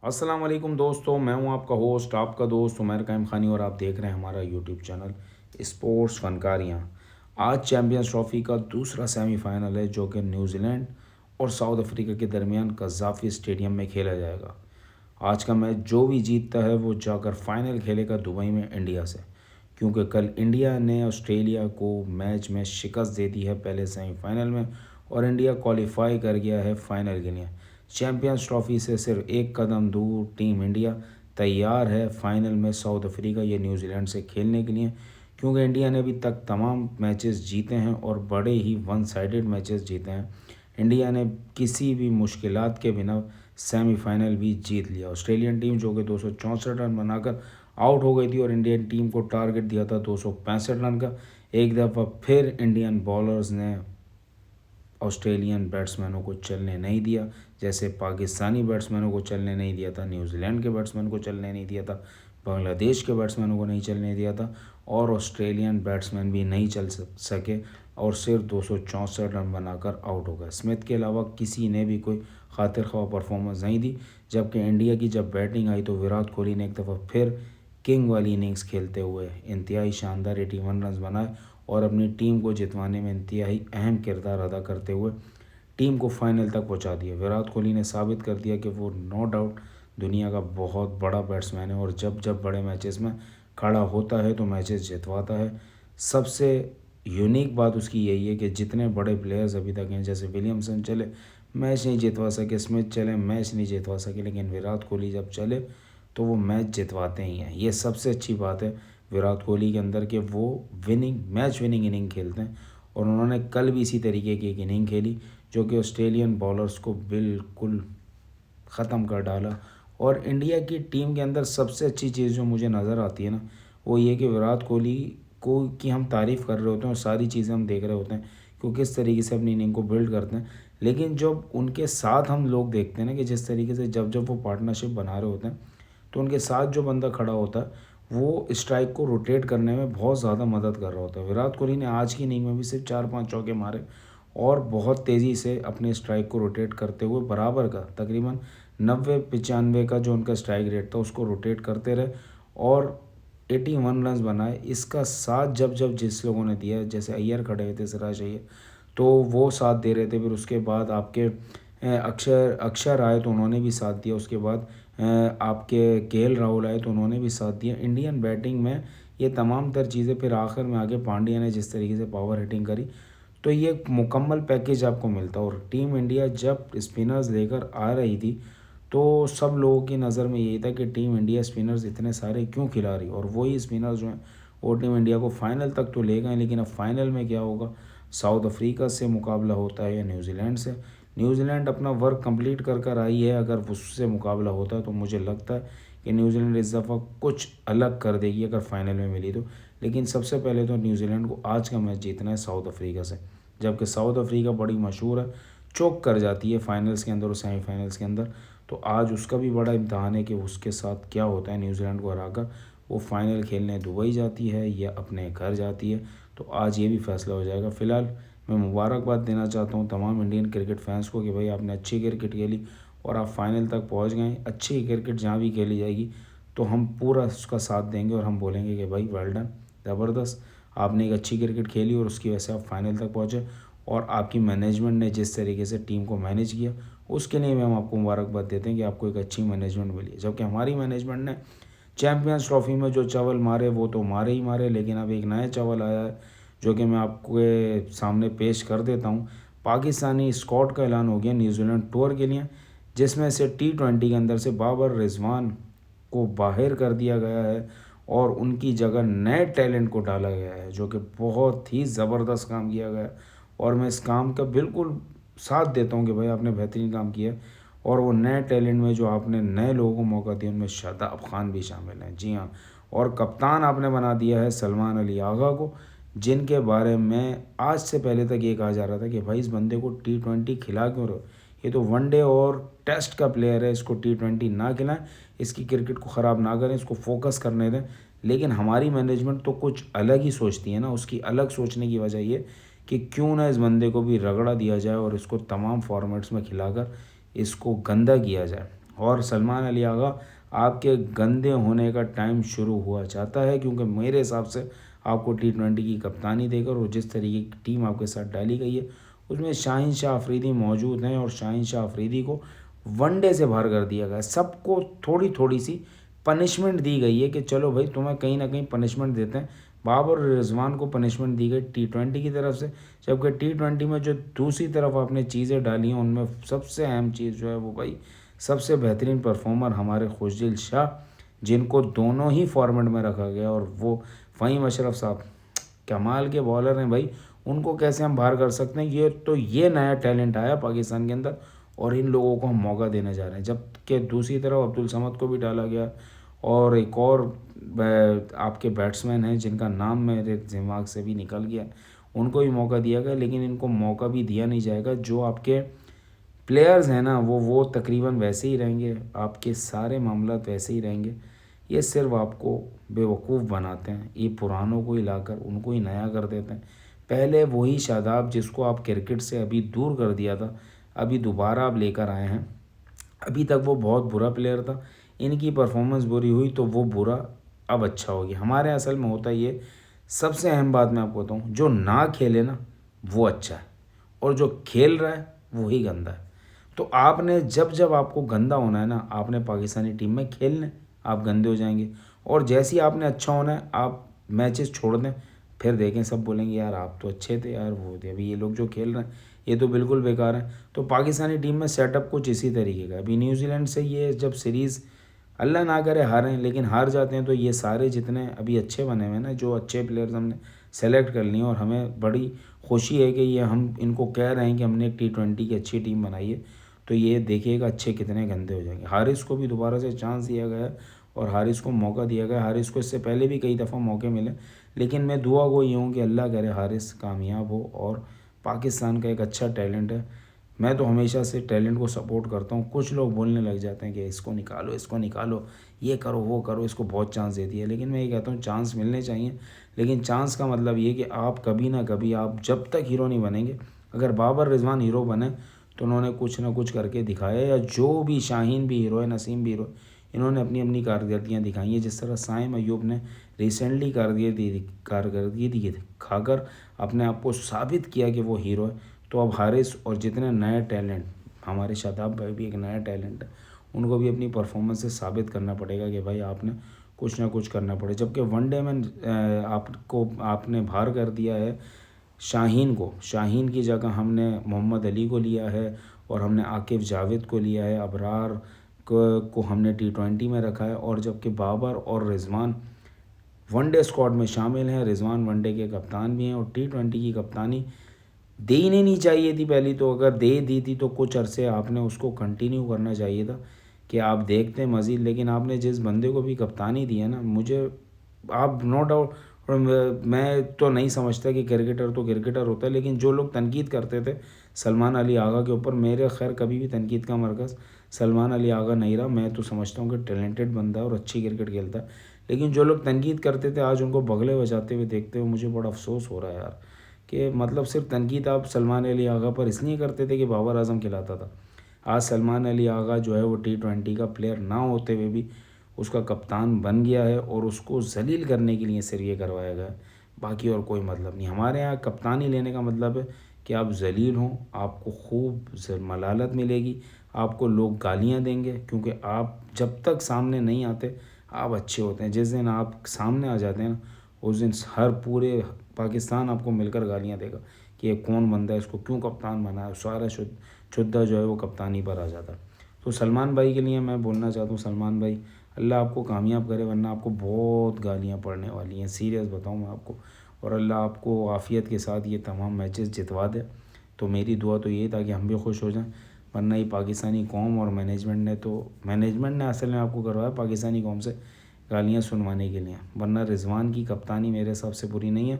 अस्सलाम वालेकुम दोस्तों, मैं हूं आपका होस्ट, आपका दोस्त उमर कायम खानी और आप देख रहे हैं हमारा यूट्यूब चैनल स्पोर्ट्स फनकारियाँ। आज चैम्पियंस ट्रॉफी का दूसरा सेमीफाइनल है जो कि न्यूजीलैंड और साउथ अफ्रीका के दरमियान कज़ाफ़ी स्टेडियम में खेला जाएगा। आज का मैच जो भी जीतता है वो जाकर फाइनल खेलेगा दुबई में इंडिया से, क्योंकि कल इंडिया ने ऑस्ट्रेलिया को मैच में शिकस्त दे दी है पहले सेमीफाइनल में और इंडिया क्वालिफाई कर गया है फाइनल के लिए। चैंपियंस ट्रॉफी से सिर्फ एक कदम दूर टीम इंडिया तैयार है फाइनल में साउथ अफ्रीका या न्यूजीलैंड से खेलने के लिए, क्योंकि इंडिया ने अभी तक तमाम मैचेस जीते हैं और बड़े ही वन साइडेड मैचेस जीते हैं। इंडिया ने किसी भी मुश्किलात के बिना सेमीफाइनल भी जीत लिया। ऑस्ट्रेलियन टीम जो कि 264 रन बनाकर आउट हो गई थी और इंडियन टीम को टारगेट दिया था 265 रन का। एक दफ़ा फिर इंडियन बॉलर्स ने ऑस्ट्रेलियन बैट्समैनों को चलने नहीं दिया, जैसे पाकिस्तानी बैट्समैनों को चलने नहीं दिया था, न्यूजीलैंड के बैट्समैन को चलने नहीं दिया था, बांग्लादेश के बैट्समैनों को नहीं चलने दिया था और ऑस्ट्रेलियन बैट्समैन भी नहीं चल सके और सिर्फ 264 रन बनाकर आउट हो गए। स्मिथ के अलावा किसी ने भी कोई खातिर ख्वाह परफॉर्मेंस नहीं दी। जबकि इंडिया की जब बैटिंग आई तो विराट कोहली ने एक दफ़ा फिर किंग वाली इनिंग्स खेलते हुए इंतहाई शानदार 81 रन बनाए और अपनी टीम को जितवाने में इंतहाई अहम किरदार अदा करते हुए टीम को फाइनल तक पहुंचा दिया। विराट कोहली ने साबित कर दिया कि वो नो डाउट दुनिया का बहुत बड़ा बैट्समैन है और जब जब बड़े मैचेस में खड़ा होता है तो मैचेस जितवाता है। सबसे यूनिक बात उसकी यही है कि जितने बड़े प्लेयर्स अभी तक हैं, जैसे विलियमसन चले मैच नहीं जितवा सके, स्मिथ चले मैच नहीं जितवा सके, लेकिन विराट कोहली जब चले तो वो मैच जितवाते ही हैं। ये सबसे अच्छी बात है विराट कोहली के अंदर कि वो मैच विनिंग इनिंग खेलते हैं और उन्होंने कल भी इसी तरीके की एक इनिंग खेली जो कि ऑस्ट्रेलियन बॉलर्स को बिल्कुल ख़त्म कर डाला। और इंडिया की टीम के अंदर सबसे अच्छी चीज़ जो मुझे नज़र आती है ना, वो ये कि विराट कोहली को की हम तारीफ़ कर रहे होते हैं और सारी चीज़ें हम देख रहे होते हैं कि वो किस तरीके से अपनी इनिंग को बिल्ड करते हैं, लेकिन जब उनके साथ हम लोग देखते हैं ना कि जिस तरीके से जब जब वो पार्टनरशिप बना रहे होते हैं तो उनके साथ जो बंदा खड़ा होता है वो स्ट्राइक को रोटेट करने में बहुत ज़्यादा मदद कर रहा होता है। विराट कोहली ने आज की इनिंग में भी सिर्फ 4-5 चौके मारे और बहुत तेज़ी से अपने स्ट्राइक को रोटेट करते हुए बराबर का तकरीबन 90-95 का जो उनका स्ट्राइक रेट था उसको रोटेट करते रहे और 81 रन बनाए। इसका साथ जब जब जिस लोगों ने दिया, जैसे अय्यर खड़े हुए थे, सिराज अय्यर, तो वो साथ दे रहे थे। फिर उसके बाद आपके अक्षर आए तो उन्होंने भी साथ दिया। उसके बाद आपके केएल राहुल आए तो उन्होंने भी साथ दिया। इंडियन बैटिंग में ये तमाम तर चीज़ें, फिर आखिर में आगे पांड्या ने जिस तरीके से पावर हिटिंग करी, तो ये एक मुकम्मल पैकेज आपको मिलता। और टीम इंडिया जब स्पिनर्स लेकर आ रही थी तो सब लोगों की नज़र में यही था कि टीम इंडिया स्पिनर्स इतने सारे क्यों खिला रही, और वही स्पिनर्स जो हैं वो टीम इंडिया को फाइनल तक तो ले गए। लेकिन अब फाइनल में क्या होगा, साउथ अफ्रीका से मुकाबला होता है या न्यूजीलैंड से। न्यूजीलैंड अपना वर्क कंप्लीट कर कर आई है, अगर उससे मुकाबला होता है तो मुझे लगता है कि न्यूजीलैंड इस दफ़ा कुछ अलग कर देगी अगर फाइनल में मिली तो। लेकिन सबसे पहले तो न्यूजीलैंड को आज का मैच जीतना है साउथ अफ्रीका से, जबकि साउथ अफ्रीका बड़ी मशहूर है, चोक कर जाती है फाइनल्स के अंदर और सेमीफाइनल्स के अंदर। तो आज उसका भी बड़ा इम्तहान है कि उसके साथ क्या होता है। न्यूजीलैंड को हराकर वो फाइनल खेलने दुबई जाती है या अपने घर जाती है, तो आज ये भी फैसला हो जाएगा। फ़िलहाल मैं मुबारकबाद देना चाहता हूँ तमाम इंडियन क्रिकेट फैंस को कि भाई आपने अच्छी क्रिकेट खेली और आप फाइनल तक पहुँच गए। अच्छी क्रिकेट जहाँ भी खेली जाएगी तो हम पूरा उसका साथ देंगे और हम बोलेंगे कि भाई वेल डन, ज़बरदस्त, आपने एक अच्छी क्रिकेट खेली और उसकी वजह से आप फाइनल तक पहुँचे और आपकी मैनेजमेंट ने जिस तरीके से टीम को मैनेज किया उसके लिए भी हम आपको मुबारकबाद देते हैं कि आपको एक अच्छी मैनेजमेंट मिली। जबकि हमारी मैनेजमेंट ने चैम्पियंस ट्रॉफी में जो चावल मारे वो तो मारे ही मारे, लेकिन अब एक नया चावल आया है जो कि मैं आपके सामने पेश कर देता हूँ। पाकिस्तानी स्क्वाड का ऐलान हो गया न्यूजीलैंड टूर के लिए, जिसमें से T20 के अंदर से बाबर रिजवान को बाहर कर दिया गया है और उनकी जगह नए टैलेंट को डाला गया है, जो कि बहुत ही ज़बरदस्त काम किया गया है। और मैं इस काम का बिल्कुल साथ देता हूँ कि भाई आपने बेहतरीन काम किया। और वो नए टैलेंट में जो आपने नए लोगों को मौका दिया उनमें शादाब खान भी शामिल हैं, जी हाँ। और कप्तान आपने बना दिया है सलमान अली आगा को, जिनके बारे में आज से पहले तक ये कहा जा रहा था कि भाई इस बंदे को T20 खिला क्यों रहे हो, ये तो वनडे और टेस्ट का प्लेयर है, इसको T20 ना खिलाएं, इसकी क्रिकेट को ख़राब ना करें, इसको फोकस करने दें। लेकिन हमारी मैनेजमेंट तो कुछ अलग ही सोचती है ना। उसकी अलग सोचने की वजह ये कि क्यों ना इस बंदे को भी रगड़ा दिया जाए और इसको तमाम फॉर्मेट्स में खिलाकर इसको गंदा किया जाए। और सलमान अली आगा आपके गंदे होने का टाइम शुरू हुआ चाहता है, क्योंकि मेरे हिसाब से आपको T20 की कप्तानी देकर और जिस तरीके की टीम आपके साथ डाली गई है उसमें शाहीन शाह अफरीदी मौजूद हैं और शाहीन शाह अफरीदी को वनडे से बाहर कर दिया गया। सबको थोड़ी थोड़ी सी पनिशमेंट दी गई है कि चलो भाई तुम्हें कहीं ना कहीं पनिशमेंट देते हैं। बाबर और रिजवान को पनिशमेंट दी गई T20 की तरफ से, जबकि T20 में जो दूसरी तरफ आपने चीज़ें डाली हैं उनमें सबसे अहम चीज़ जो है वो भाई सबसे बेहतरीन परफॉर्मर हमारे खुशदिल शाह, जिनको दोनों ही फॉर्मेट में रखा गया। और वो फ़हीम अशरफ साहब कमाल के बॉलर हैं भाई, उनको कैसे हम बाहर कर सकते हैं। ये नया टैलेंट आया पाकिस्तान के अंदर और इन लोगों को हम मौका देने जा रहे हैं। जबकि दूसरी तरफ अब्दुल समद को भी डाला गया और एक और आपके बैट्समैन हैं जिनका नाम मेरे दिमाग से भी निकल गया, उनको भी मौका दिया गया। लेकिन इनको मौका भी दिया नहीं जाएगा। जो आपके प्लेयर्स हैं ना वो तकरीबन वैसे ही रहेंगे, आपके सारे मामला वैसे ही रहेंगे। ये सिर्फ आपको बेवकूफ़ बनाते हैं, ये पुरानों को ही लाकर उनको ही नया कर देते हैं। पहले वही शादाब जिसको आप क्रिकेट से अभी दूर कर दिया था, अभी दोबारा आप लेकर आए हैं। अभी तक वो बहुत बुरा प्लेयर था, इनकी परफॉर्मेंस बुरी हुई तो वो बुरा अब अच्छा हो गया। हमारे असल में होता ये, सबसे अहम बात मैं आपको बताऊँ, जो ना खेले ना वो अच्छा है और जो खेल रहा है वही गंदा है। तो आपने जब जब आपको गंदा होना है ना, आपने पाकिस्तानी टीम में खेलना है, आप गंदे हो जाएंगे। और जैसे ही आपने अच्छा होना है आप मैचेस छोड़ दें, फिर देखें सब बोलेंगे यार आप तो अच्छे थे यार, वो थे, अभी ये लोग जो खेल रहे हैं ये तो बिल्कुल बेकार है। तो पाकिस्तानी टीम में सेटअप कुछ इसी तरीके का। अभी न्यूजीलैंड से ये जब सीरीज़ अल्लाह ना करे हारें, लेकिन हार जाते हैं तो ये सारे जितने अभी अच्छे बने हुए हैं ना, जो अच्छे प्लेयर्स हमने सेलेक्ट कर लिए और हमें बड़ी खुशी है कि ये हम इनको कह रहे हैं कि हमने एक T20 की अच्छी टीम बनाई है, तो ये देखिएगा अच्छे कितने गंदे हो जाएंगे। हारिस को भी दोबारा से चांस दिया गया है और हारिस को मौका दिया गया। हारिस को इससे पहले भी कई दफ़ा मौके मिले, लेकिन मैं दुआ को ये हूँ कि अल्लाह करे हारिस कामयाब हो। और पाकिस्तान का एक अच्छा टैलेंट है, मैं तो हमेशा से टैलेंट को सपोर्ट करता हूँ। कुछ लोग बोलने लग जाते हैं कि इसको निकालो, ये करो वो करो, इसको बहुत चांस दे दिया। लेकिन मैं ये कहता हूँ चांस मिलने चाहिए, लेकिन चांस का मतलब ये कि आप कभी ना कभी, आप जब तक हीरो नहीं बनेंगे, अगर बाबर रिजवान हीरो बने तो उन्होंने कुछ ना कुछ करके दिखाया, या जो भी शाहीन भी हीरो है, नसीम भी हीरो, इन्होंने अपनी अपनी कारकर्दगियाँ दिखाई हैं। जिस तरह साइम अयूब ने रिसेंटली कारकर्दगी दिखाकर अपने आप को साबित किया कि वो हीरो है, तो अब हारिस और जितने नए टैलेंट, हमारे शादाब भाई भी एक नया टैलेंट है, उनको भी अपनी परफॉर्मेंस से साबित करना पड़ेगा कि भाई आपने कुछ ना कुछ करना पड़े। जबकि वनडे में आपने बाहर कर दिया है शाहीन को, शाहीन की जगह हमने मोहम्मद अली को लिया है और हमने आकिब जावेद को लिया है, अबरार को हमने T20 में रखा है। और जबकि बाबर और रिजवान वनडे स्क्वाड में शामिल हैं, रिजवान वनडे के कप्तान भी हैं और T20 की कप्तानी दे ही नहीं चाहिए थी पहली तो। अगर दे दी थी तो कुछ अरसे आपने उसको कंटिन्यू करना चाहिए था कि आप देखते हैं मज़ीद। लेकिन आपने जिस बंदे को भी कप्तानी दी है ना, मुझे आप नो डाउट, मैं तो नहीं समझता कि क्रिकेटर तो क्रिकेटर होता है, लेकिन जो लोग तनकीद करते थे सलमान अली आगा के ऊपर, मेरे खैर कभी भी तनकीद का मरकज़ सलमान अली आगा नहीं रहा। मैं तो समझता हूँ कि टैलेंटेड बंदा है और अच्छी क्रिकेट खेलता है, लेकिन जो लोग तनकीद करते थे आज उनको बगले बजाते हुए देखते हुए मुझे बड़ा अफसोस हो रहा है यार, कि मतलब सिर्फ तनकीद आप सलमान अली आगा पर इसलिए करते थे कि बाबर आजम खिलाता था। आज सलमान अली आगा जो है वो T20 का प्लेयर ना होते हुए भी उसका कप्तान बन गया है और उसको जलील करने के लिए सिर्फ ये करवाया गया है, बाकी और कोई मतलब नहीं। हमारे यहाँ कप्तानी लेने का मतलब है कि आप जलील हों, आपको खूब मलालत मिलेगी, आपको लोग गालियाँ देंगे, क्योंकि आप जब तक सामने नहीं आते आप अच्छे होते हैं। जिस दिन आप सामने आ जाते हैं ना, उस दिन हर पूरे पाकिस्तान आपको मिलकर गालियाँ देगा कि ये कौन बंदा है, इसको क्यों कप्तान बनाया। सारा शुद्धा जो है वो कप्तानी पर आ जाता है। तो सलमान भाई के लिए मैं बोलना चाहता हूँ, सलमान भाई अल्लाह आपको कामयाब करे, वरना आपको बहुत गालियाँ पड़ने वाली हैं, सीरियस बताऊँ मैं आपको। और अल्लाह आपको आफ़ियत के साथ ये तमाम मैचेस जितवा दे। तो मेरी दुआ तो ये था कि हम भी खुश हो जाएं, वरना ये पाकिस्तानी कौम और मैनेजमेंट ने असल में आपको करवाया पाकिस्तानी कौम से गालियाँ सुनवाने के लिए, वरना रिजवान की कप्तानी मेरे हिसाब से बुरी नहीं है।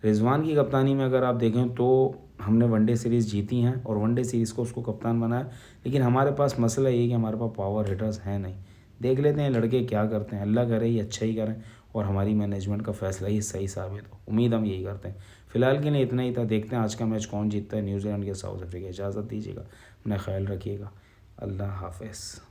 रिजवान की कप्तानी में अगर आप देखें तो हमने वनडे सीरीज़ जीती हैं और वनडे सीरीज़ को उसको कप्तान बनाया, लेकिन हमारे पास मसला ये है कि हमारे पास पावर हिटर्स हैं नहीं। देख लेते हैं लड़के क्या करते हैं, अल्लाह करे ये अच्छा ही करें और हमारी मैनेजमेंट का फ़ैसला ही सही साबित हो। उम्मीद हम यही करते हैं। फ़िलहाल के लिए इतना ही था, देखते हैं आज का मैच कौन जीतता है, न्यूजीलैंड के साउथ अफ्रीका। इजाज़त दीजिएगा, अपना ख्याल रखिएगा, अल्लाह हाफ़िज़।